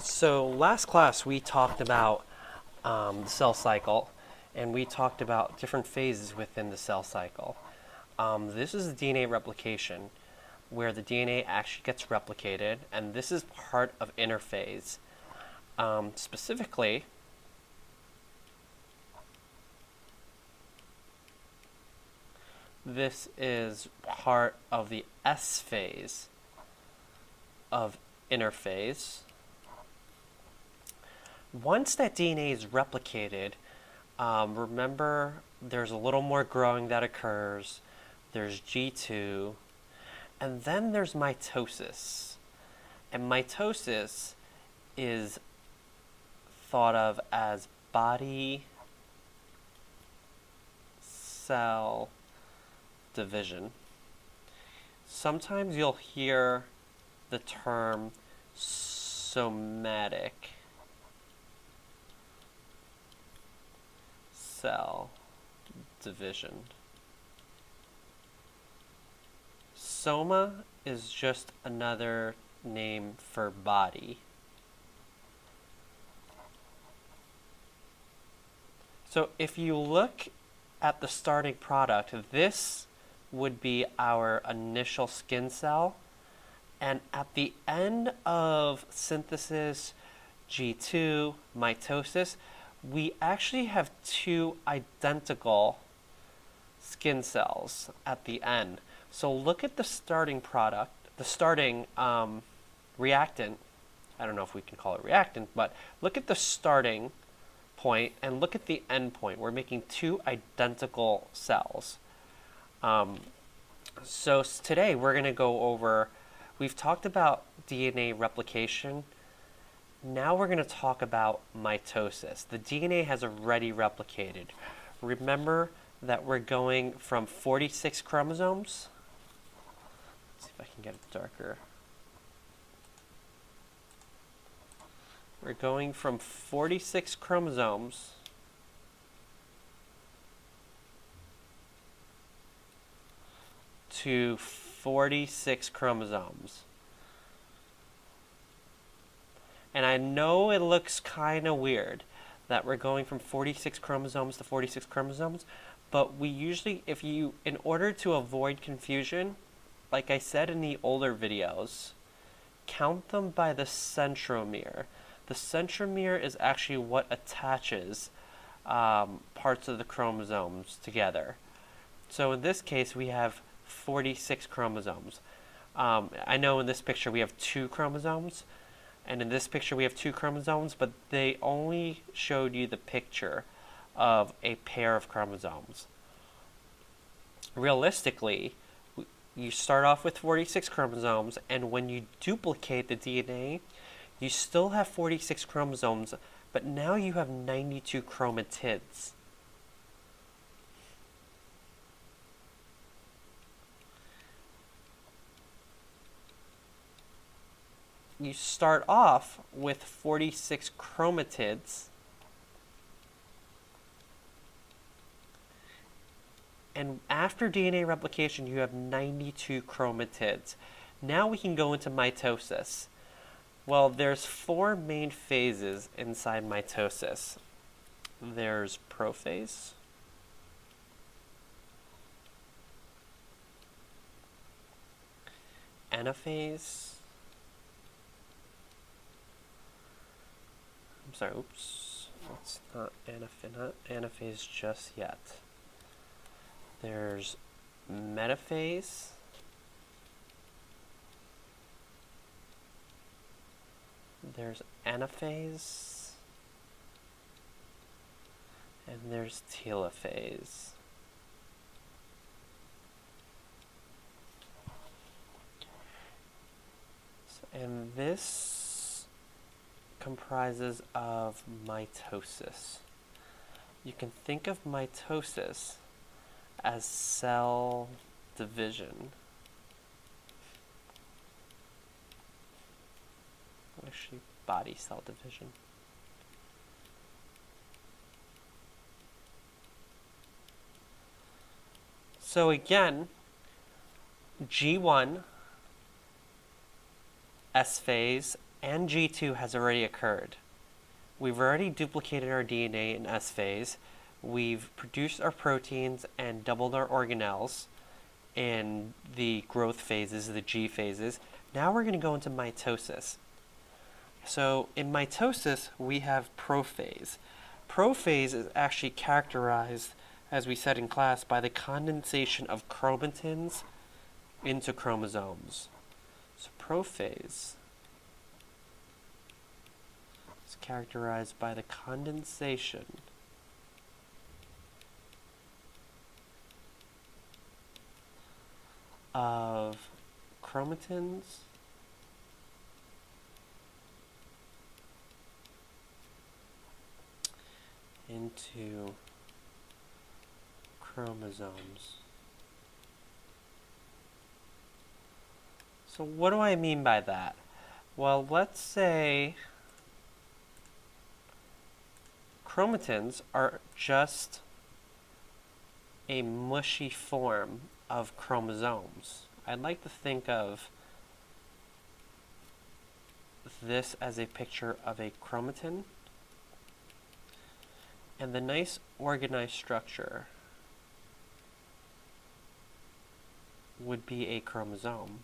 So last class we talked about the cell cycle, and we talked about different phases within the cell cycle. This is the DNA replication, where the DNA actually gets replicated, and this is part of interphase. Specifically, this is part of the S phase of interphase. Once that DNA is replicated, remember there's a little more growing that occurs. There's G2, and then there's mitosis. And mitosis is thought of as body cell division. Sometimes you'll hear the term somatic cell division. Soma is just another name for body. So if you look at the starting product, this would be our initial skin cell, and at the end of synthesis, G2, mitosis, we actually have two identical skin cells at the end. So look at the starting product, the starting reactant. I don't know if we can call it reactant, but look at the starting point and look at the end point. We're making two identical cells. So today we're going to go over, we've talked about DNA replication. Now we're going to talk about mitosis. The DNA has already replicated. Remember that we're going from 46 chromosomes. Let's see if I can get it darker. We're going from 46 chromosomes to 46 chromosomes. And I know it looks kind of weird that we're going from 46 chromosomes to 46 chromosomes, but we usually, in order to avoid confusion, like I said in the older videos, count them by the centromere. The centromere is actually what attaches parts of the chromosomes together. So in this case, we have 46 chromosomes. I know in this picture we have 2 chromosomes, and in this picture we have 2 chromosomes, but they only showed you the picture of a pair of chromosomes. Realistically, you start off with 46 chromosomes, and when you duplicate the DNA, you still have 46 chromosomes, but now you have 92 chromatids. You start off with 46 chromatids, and after DNA replication you have 92 chromatids. Now we can go into mitosis. Well, there's 4 main phases inside mitosis. There's prophase, anaphase, I'm sorry, oops, it's not anaphase just yet. There's metaphase, there's anaphase, and there's telophase. And this comprises of mitosis. You can think of mitosis as cell division. Actually, body cell division. So again, G1 S phase and G2 has already occurred. We've already duplicated our DNA in S phase. We've produced our proteins and doubled our organelles in the growth phases, the G phases. Now we're going to go into mitosis. So in mitosis, we have prophase. Prophase is actually characterized, as we said in class, by the condensation of chromatins into chromosomes. So prophase is characterized by the condensation of chromatins into chromosomes. So what do I mean by that? Well, let's say chromatins are just a mushy form of chromosomes. I'd like to think of this as a picture of a chromatin, and the nice organized structure would be a chromosome.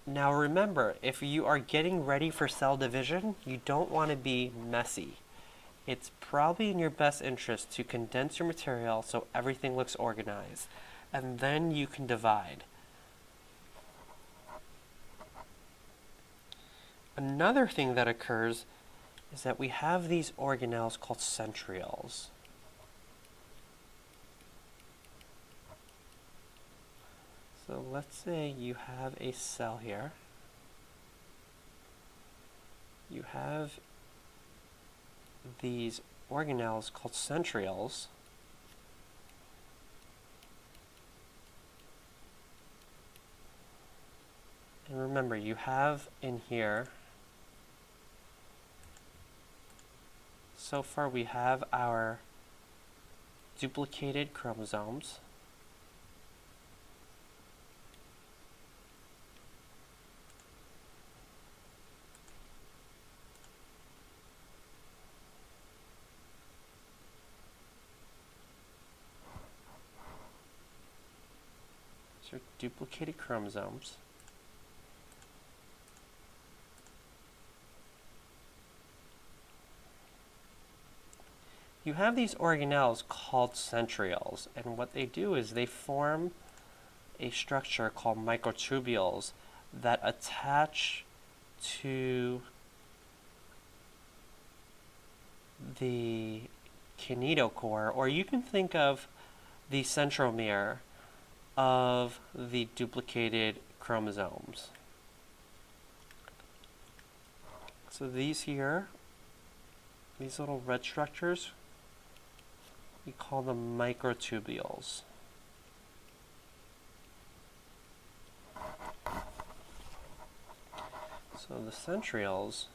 Now remember, if you are getting ready for cell division, you don't want to be messy. It's probably in your best interest to condense your material so everything looks organized, and then you can divide. Another thing that occurs is that we have these organelles called centrioles. So let's say you have a cell here. You have these organelles called centrioles. And remember, you have in here, so far we have our duplicated chromosomes. These are duplicated chromosomes. You have these organelles called centrioles, and what they do is they form a structure called microtubules that attach to the kinetochore, or you can think of the centromere of the duplicated chromosomes. So these here, these little red structures, we call them microtubules. So the centrioles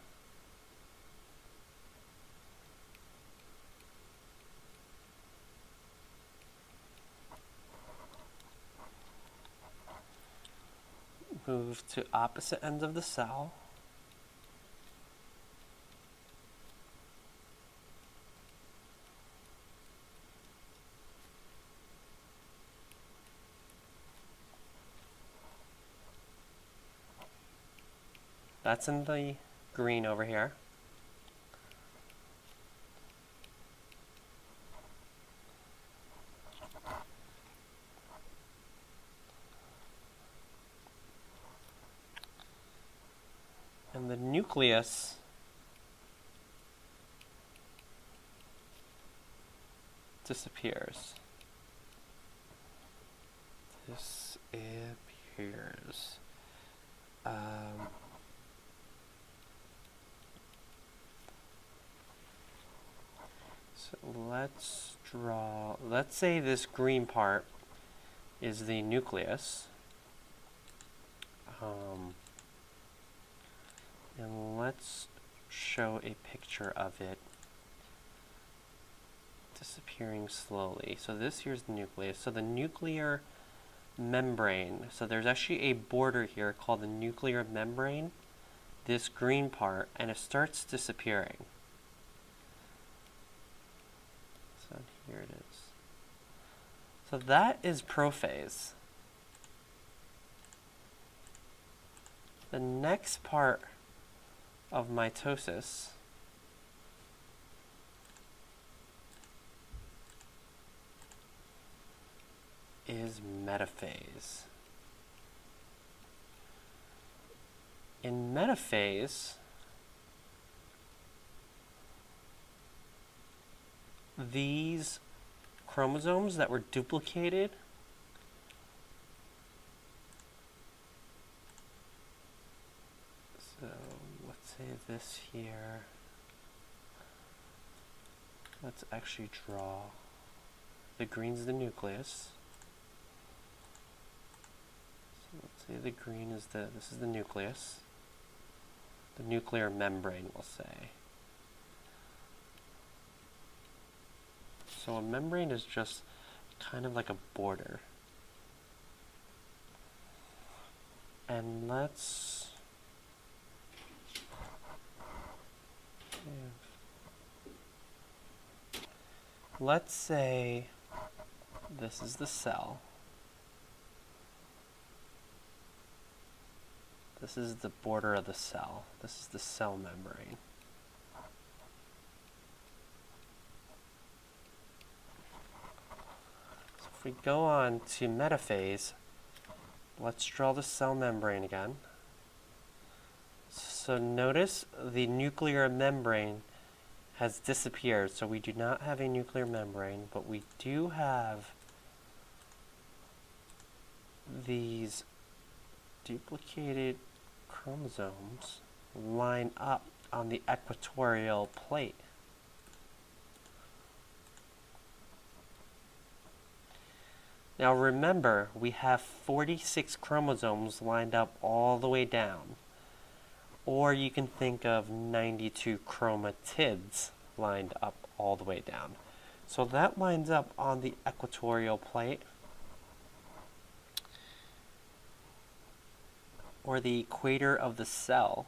move to opposite ends of the cell. That's in the green over here. And the nucleus disappears. Disappears. So let's say this green part is the nucleus. And let's show a picture of it disappearing slowly. So this here's the nucleus. So the nuclear membrane. So there's actually a border here called the nuclear membrane, this green part, and it starts disappearing. So here it is. So that is prophase. The next part of mitosis is metaphase. In metaphase, these chromosomes that were duplicated so let's say this here, let's actually draw the green's the nucleus. So let's say the green is this is the nucleus, the nuclear membrane we'll say. So a membrane is just kind of like a border. And let's say this is the cell. This is the border of the cell. This is the cell membrane. So if we go on to metaphase, let's draw the cell membrane again. So notice the nuclear membrane has disappeared, so we do not have a nuclear membrane, but we do have these duplicated chromosomes line up on the equatorial plate. Now remember, we have 46 chromosomes lined up all the way down. Or you can think of 92 chromatids lined up all the way down. So that lines up on the equatorial plate, or the equator of the cell.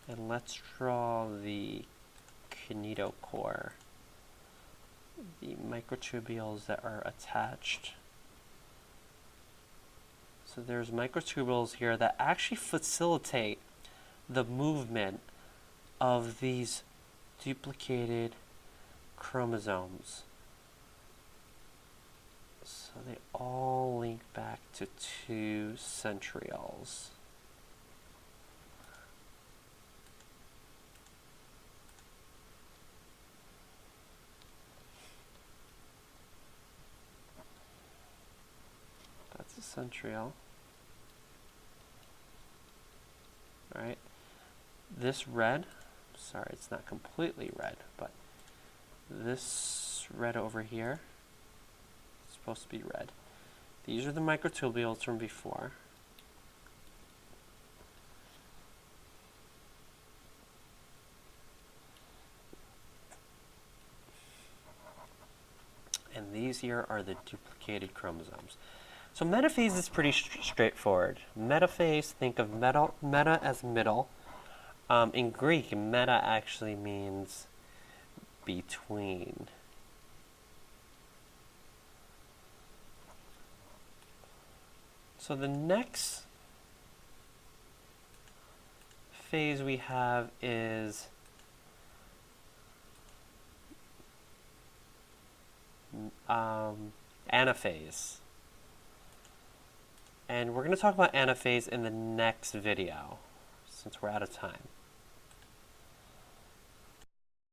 And let's draw the kinetochore, the microtubules that are attached. So there's microtubules here that actually facilitate the movement of these duplicated chromosomes. So they all link back to two centrioles. That's a centriole. Right? This red, sorry, it's not completely red, but this red over here is supposed to be red. These are the microtubules from before. And these here are the duplicated chromosomes. So metaphase is pretty straightforward. Metaphase, think of meta as middle. In Greek, meta actually means between. So the next phase we have is anaphase. And we're going to talk about anaphase in the next video, since we're out of time.